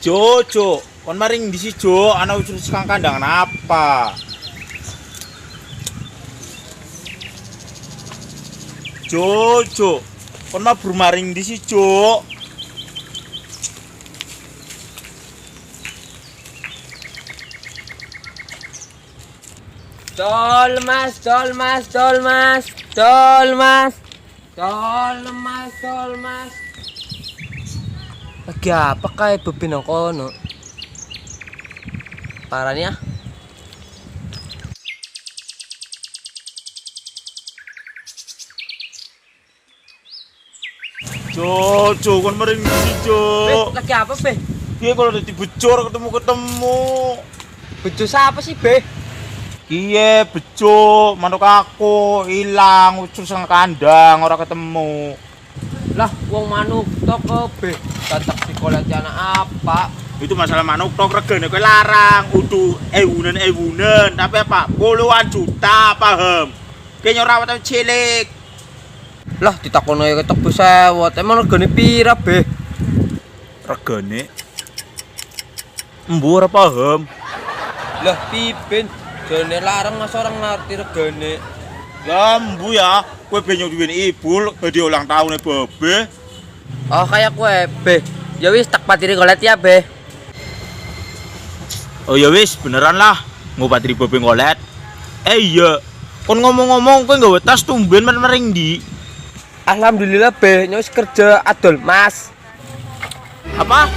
Jo, kon maring di si Jo, ana ucul sekang kandang apa? Jo, kon mabur maring di si Jo. Tol mas, tol mas, tol mas, tol mas, tol mas, tol mas. Lagi apa kayak bebi nang kono? Parahnya. Jo, kon maring di si Jo. Lagi apa be? Piye kalau dadi bocor ketemu. Bejo siapa sih be? Iya, bejo, manuk aku hilang, ucul sang kandang, ora ketemu. Lah, wong manuk toko be. Tetap dikoleti anak apa? Itu masalah manuk tok regane kowe larang, udu ewunen, tapi apa? Puluhan juta, paham? Kayaknya ora awet cilik. Lah, ditakono ya ketok be sewot. Emang regane pira be? Regane embu ora paham. Lah, pipin. Jane larang mas orang ngerti regane. Lah embu ya, kowe benyo duweni ibu dadi ulang tahun bebe. Oh, kayak kue be. Ya wis tak patiri golet ya be. Oh ya wis, beneran lah. Ngobati bebe ngolet. Iya. Kon ngomong-ngomong kowe nggawe tas tumben maring ndi? Alhamdulillah be, nyos kerja adol mas. Apa?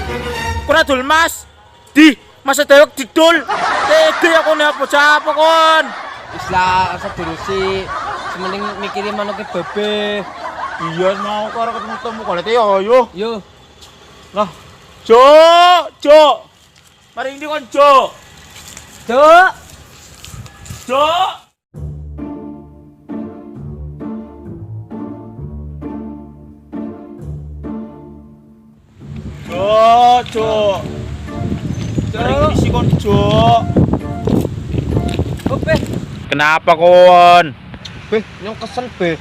Kon adol Mas? Di masa dewek didol. Tege aku nek bocah apa kon? Wis lah, asa dirusi. Sementing mikirin manuknya bebe. Iya mau karo ketemu kolete yo. Yo, Lah, Jo. Mari ndi kon Jo. Duk. Jo. Jo. Mari ndi si kon Jo. Oh be, Kenapa kon? be, nyong kesel be.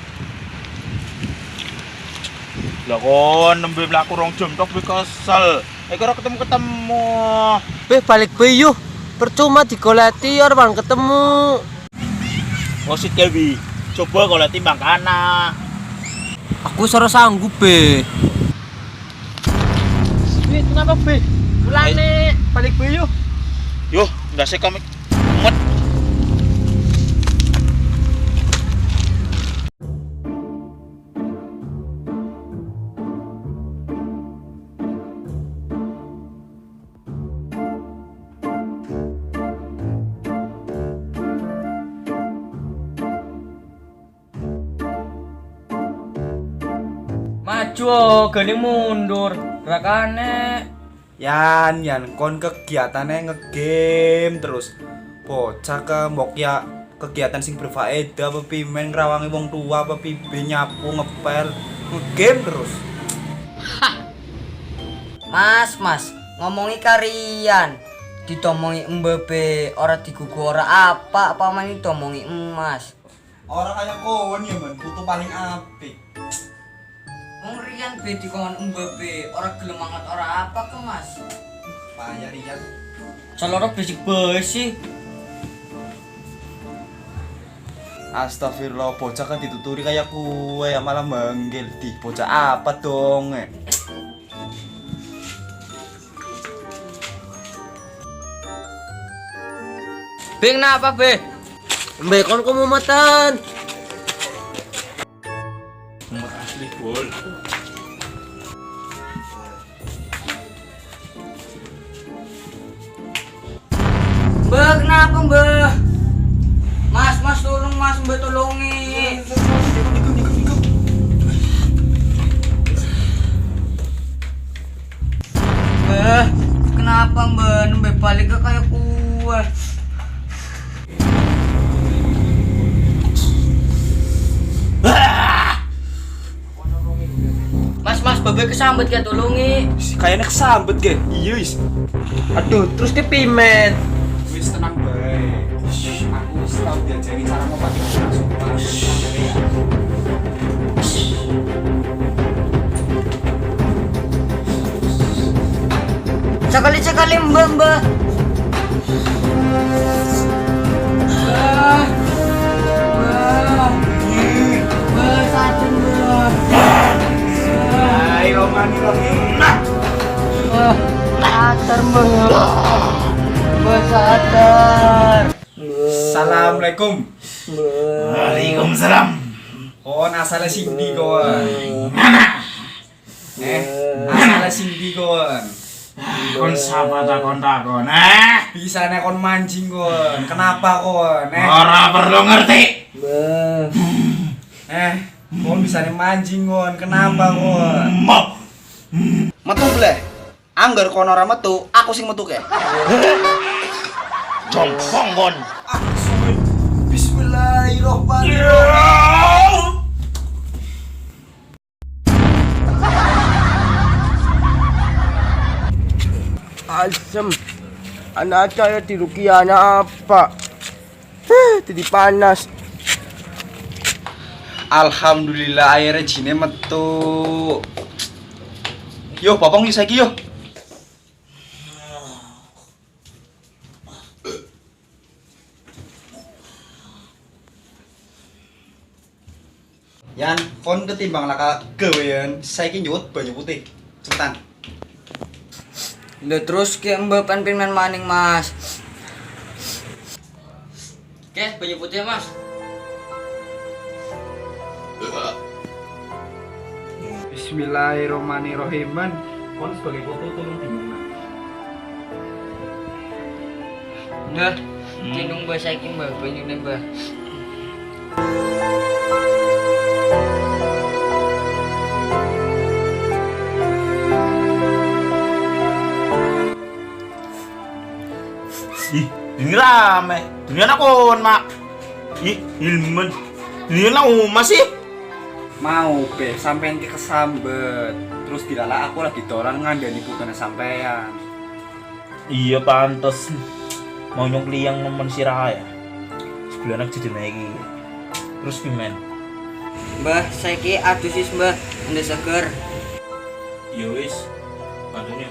Lah kon nembe mlaku rong jam tok kowe kesel. Karo ketemu. Be balik be yuk. Percuma digoleti orang ketemu. Ngosit Kewi. Coba kalau timbang kana. Aku sore sanggup be. Be, kenapa be? Ulane balik be yuk. Yo, ndak sih kami. Mumet. Maju, gani mundur. Gerakannya. Yan, kon kegiatannya ngegame terus. Bocah ke mbok ya kegiatan sing berfaedah apa pimen ngerawangi wong tua apa pibe nyapu ngepel ngegame terus. Mas, ngomongi karian. Ditomongi mbebe, ora digugu ora apa mani ditomongi emas. Orang kayak kon ya man, butuh paling apik. Wong riyan be dikon mbebe, ora gelem mangat ora apa ke Mas. Payah Rian. Celoro bisik besi. Astagfirullah, bocah kan dituturi kayak kue ya malah manggil di bocah apa dong Be, kenapa be? Be, kon kumumetan. Mumet asli bol. Mbah, kenapa mbah? Mas tolong Mas, mbah tolongi. Mbah, kenapa mbah? Mbah balik ke kayak kue. Mas, bebe kesambet ya tolongi. kayaknya kesambet ge. Iya wis. Aduh, terus ke pimen. Wis tenang bae. Aku wis tau diajari cara ngobati langsung. Cak Sekali-sekali mbak. Mbak sadar mbak. Ayo mani rohim. Sadar mbak. Mbak sadar. Assalamualaikum. Waalaikumsalam. Kon asale sindi kon. Asale sindi kon. Kon sapa takon. Bisane kon mancing kon. Kenapa kon? Ora perlu ngerti. Kon bisane mancing kon. Kenapa kon? Metu bleh. Angger kono ora metu, aku sing metu ke. Jompong kon. Bismillahirrahmanirrahim. Asem. Anak saya di Rukiana apa? Jadi panas. Alhamdulillah akhirnya jine metu. Yo, popong iki saiki yo. Yan, kon ketimbang laka gawean saiki nyut banyu putih. Cepetan. Udah terus ke mbak pengen maning mas. Oke, banyu putih mas. Bismillahirrahmanirrahim. Kon sebagai foto tolong timbang. Udah, tinung mbak saiki mbak banyu nih mbak. Ih, ini rame. Ini anak kon, Mak. Ih, ilmen. Ini anak masih. Mau be sampean ki kesambet. Terus dilala aku lagi dolan ngandani bukane sampean. Iya pantes. Mau nyong liang nemen sirah ya. Sebulan aja dinaiki. Terus pimen. Mbah, saiki adusis mbah, anda seger. Ya wis. Bantunya.